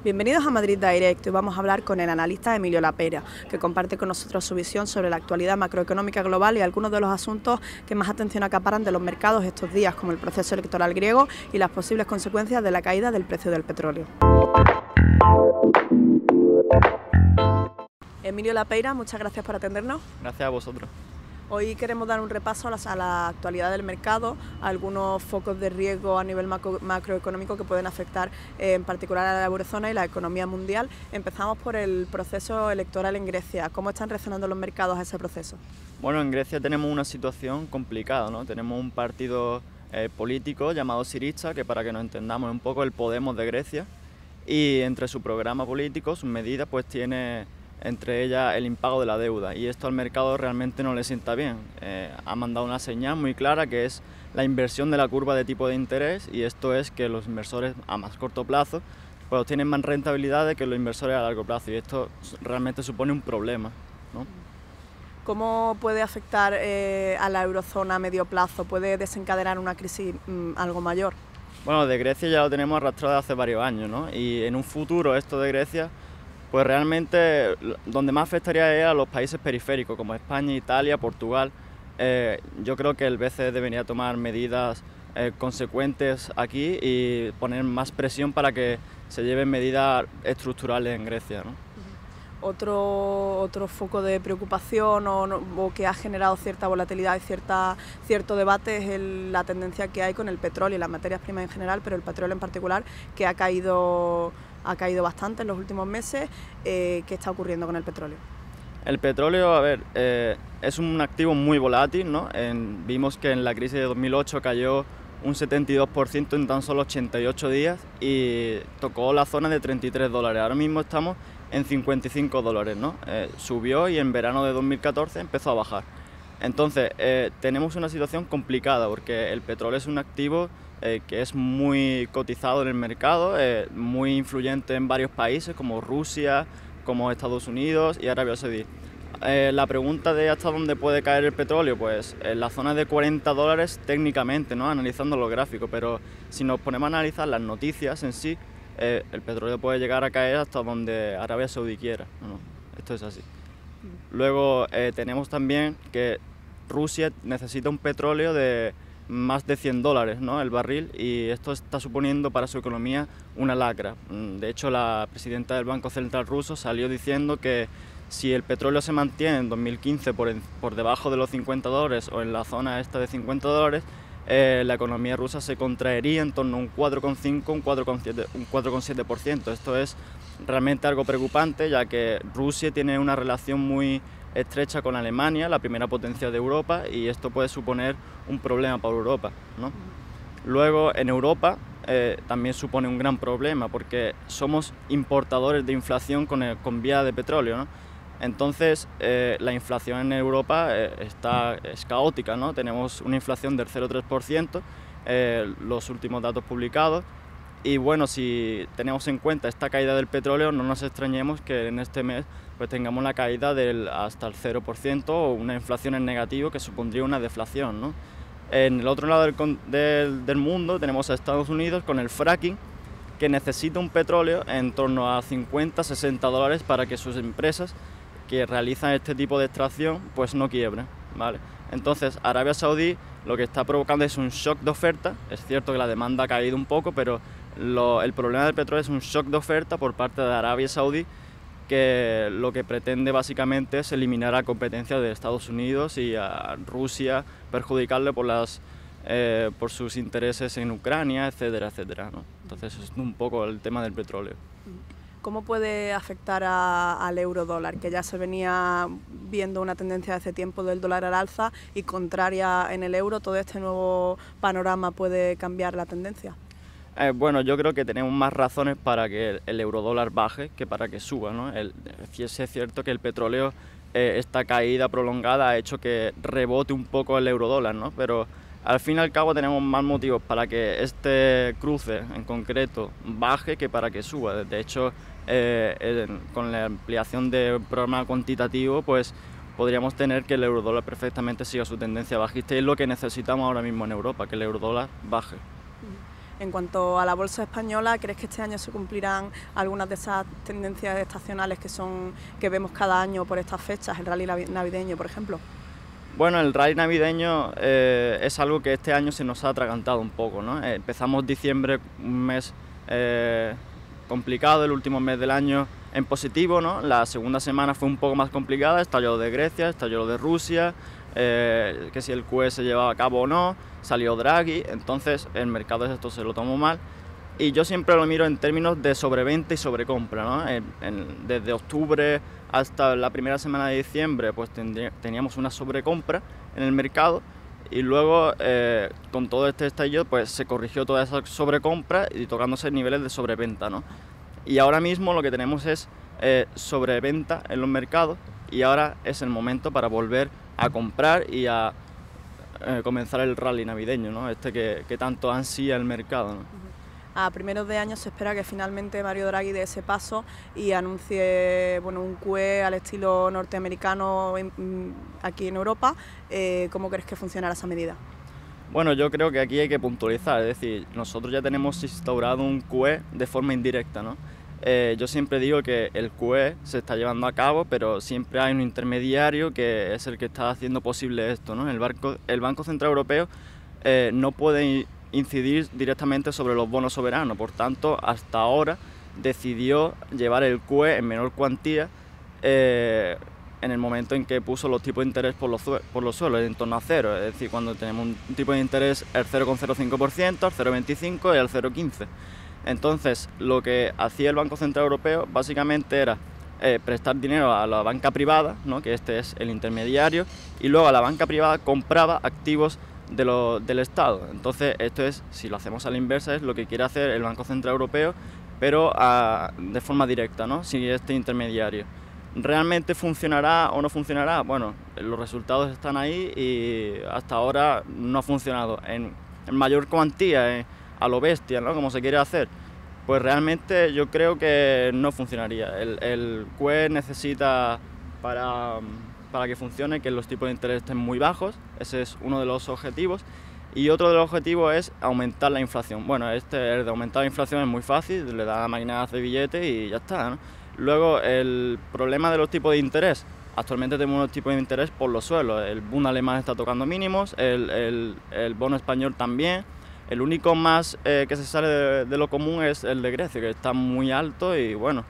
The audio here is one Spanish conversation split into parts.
Bienvenidos a Madrid Direct. Hoy vamos a hablar con el analista Emilio Lapera, que comparte con nosotros su visión sobre la actualidad macroeconómica global y algunos de los asuntos que más atención acaparan de los mercados estos días, como el proceso electoral griego y las posibles consecuencias de la caída del precio del petróleo. Emilio Lapera, muchas gracias por atendernos. Gracias a vosotros. Hoy queremos dar un repaso a la actualidad del mercado, a algunos focos de riesgo a nivel macroeconómico que pueden afectar en particular a la eurozona y la economía mundial. Empezamos por el proceso electoral en Grecia. ¿Cómo están reaccionando los mercados a ese proceso? Bueno, en Grecia tenemos una situación complicada, ¿no? Tenemos un partido político llamado Syriza, que para que nos entendamos es un poco el Podemos de Grecia, y entre su programa político, sus medidas, pues tiene entre ellas el impago de la deuda, y esto al mercado realmente no le sienta bien. Ha mandado una señal muy clara, que es la inversión de la curva de tipo de interés, y esto es que los inversores a más corto plazo pues tienen más rentabilidad que los inversores a largo plazo, y esto realmente supone un problema, ¿no? ¿Cómo puede afectar a la eurozona a medio plazo? ¿Puede desencadenar una crisis algo mayor? Bueno, de Grecia ya lo tenemos arrastrado hace varios años, ¿no? Y en un futuro esto de Grecia, pues realmente donde más afectaría es a los países periféricos como España, Italia, Portugal. Yo creo que el BCE debería tomar medidas consecuentes aquí y poner más presión para que se lleven medidas estructurales en Grecia, ¿no? Otro foco de preocupación o que ha generado cierta volatilidad y cierto debate es la tendencia que hay con el petróleo y las materias primas en general, pero el petróleo en particular, que ha caído bastante en los últimos meses. ¿Qué está ocurriendo con el petróleo? El petróleo, a ver, es un activo muy volátil, ¿no? Vimos que en la crisis de 2008 cayó un 72% en tan solo 88 días y tocó la zona de $33. Ahora mismo estamos en $55, ¿no? Subió y en verano de 2014 empezó a bajar. Entonces, tenemos una situación complicada porque el petróleo es un activo que es muy cotizado en el mercado, muy influyente en varios países como Rusia, como Estados Unidos y Arabia Saudí. La pregunta de hasta dónde puede caer el petróleo, pues en la zona de $40 técnicamente, ¿no? Analizando los gráficos, pero si nos ponemos a analizar las noticias en sí, el petróleo puede llegar a caer hasta donde Arabia Saudí quiera, ¿no? Esto es así. Luego tenemos también que Rusia necesita un petróleo de más de $100, ¿no? El barril, y esto está suponiendo para su economía una lacra. De hecho, la presidenta del Banco Central ruso salió diciendo que si el petróleo se mantiene en 2015 por debajo de los $50 o en la zona esta de $50, la economía rusa se contraería en torno a un 4,5, un 4,7%. Esto es realmente algo preocupante, ya que Rusia tiene una relación muy estrecha con Alemania, la primera potencia de Europa, y esto puede suponer un problema para Europa, ¿no? Luego, en Europa también supone un gran problema porque somos importadores de inflación con vía de petróleo, ¿no? Entonces, la inflación en Europa es caótica, ¿no? Tenemos una inflación del 0,3%, los últimos datos publicados. Y bueno, si tenemos en cuenta esta caída del petróleo, no nos extrañemos que en este mes pues tengamos una caída hasta el 0% o una inflación en negativo, que supondría una deflación, ¿no? En el otro lado del mundo tenemos a Estados Unidos con el fracking, que necesita un petróleo en torno a $50-60 para que sus empresas que realizan este tipo de extracción pues no quiebren, ¿vale? Entonces, Arabia Saudí lo que está provocando es un shock de oferta. Es cierto que la demanda ha caído un poco, pero el problema del petróleo es un shock de oferta por parte de Arabia Saudí, que lo que pretende básicamente es eliminar la competencia de Estados Unidos y a Rusia, perjudicarle por sus intereses en Ucrania, etcétera, etcétera, ¿no? Entonces, es un poco el tema del petróleo. ¿Cómo puede afectar al euro-dólar, que ya se venía viendo una tendencia hace tiempo del dólar al alza y contraria en el euro? ¿Todo este nuevo panorama puede cambiar la tendencia? Bueno, yo creo que tenemos más razones para que el eurodólar baje que para que suba, ¿no? Es cierto que el petróleo, esta caída prolongada ha hecho que rebote un poco el eurodólar, ¿no? Pero al fin y al cabo tenemos más motivos para que este cruce en concreto baje que para que suba. De hecho, con la ampliación del programa cuantitativo, pues podríamos tener que el eurodólar perfectamente siga su tendencia bajista, y es lo que necesitamos ahora mismo en Europa, que el eurodólar baje. En cuanto a la bolsa española, ¿crees que este año se cumplirán algunas de esas tendencias estacionales que vemos cada año por estas fechas, el rally navideño, por ejemplo? Bueno, el rally navideño es algo que este año se nos ha atragantado un poco, ¿no? Empezamos diciembre, un mes complicado, el último mes del año en positivo, ¿no? La segunda semana fue un poco más complicada, estalló lo de Grecia, estalló lo de Rusia, que si el QE se llevaba a cabo o no, salió Draghi, entonces el mercado esto se lo tomó mal. Y yo siempre lo miro en términos de sobreventa y sobrecompra, ¿no? Desde octubre hasta la primera semana de diciembre pues teníamos una sobrecompra en el mercado y luego con todo este estallido pues se corrigió toda esa sobrecompra y tocándose niveles de sobreventa, ¿no? Y ahora mismo lo que tenemos es sobreventa en los mercados y ahora es el momento para volver a comprar y a comenzar el rally navideño, ¿no? Que tanto ansía el mercado, ¿no? A primeros de año se espera que finalmente Mario Draghi dé ese paso y anuncie un QE al estilo norteamericano aquí en Europa. ¿Cómo crees que funcionará esa medida? Bueno, yo creo que aquí hay que puntualizar, es decir, nosotros ya tenemos instaurado un QE de forma indirecta, ¿no? Yo siempre digo que el QE se está llevando a cabo, pero siempre hay un intermediario que es el que está haciendo posible esto, ¿no? El Banco Central Europeo no puede incidir directamente sobre los bonos soberanos, por tanto, hasta ahora decidió llevar el QE en menor cuantía en el momento en que puso los tipos de interés por los suelos, en torno a cero, es decir, cuando tenemos un tipo de interés el 0,05%, al 0,25% y al 0,15%. Entonces, lo que hacía el Banco Central Europeo básicamente era prestar dinero a la banca privada, ¿no? Que este es el intermediario, y luego a la banca privada compraba activos del Estado. Entonces, esto es, si lo hacemos a la inversa, es lo que quiere hacer el Banco Central Europeo, pero de forma directa, ¿no? Sin este intermediario. ¿Realmente funcionará o no funcionará? Bueno, los resultados están ahí y hasta ahora no ha funcionado en mayor cuantía, a lo bestia, ¿no? Como se quiere hacer. Pues realmente yo creo que no funcionaría. El QE necesita para que funcione que los tipos de interés estén muy bajos, ese es uno de los objetivos, y otro de los objetivos es aumentar la inflación. Bueno, el de aumentar la inflación es muy fácil, le da máquinas de billetes y ya está, ¿no? Luego, el problema de los tipos de interés, actualmente tenemos unos tipos de interés por los suelos, el Bund alemán está tocando mínimos, el bono español también. El único más que se sale de lo común es el de Grecia, que está muy alto y bueno,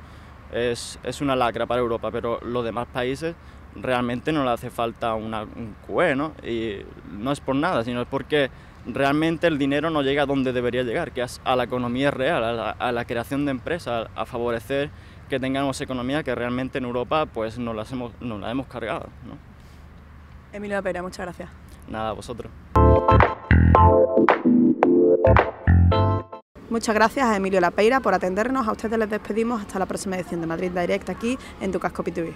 es una lacra para Europa, pero los demás países realmente no le hace falta un QE, ¿no? Y no es por nada, sino es porque realmente el dinero no llega a donde debería llegar, que es a la economía real, a la creación de empresas, a favorecer que tengamos economía que realmente en Europa pues nos la hemos cargado, ¿no? Emilio Lapeyra, muchas gracias. Nada, a vosotros. Muchas gracias a Emilio Lapeyra por atendernos. A ustedes les despedimos hasta la próxima edición de Madrid Direct aquí en Tu Casco PTV.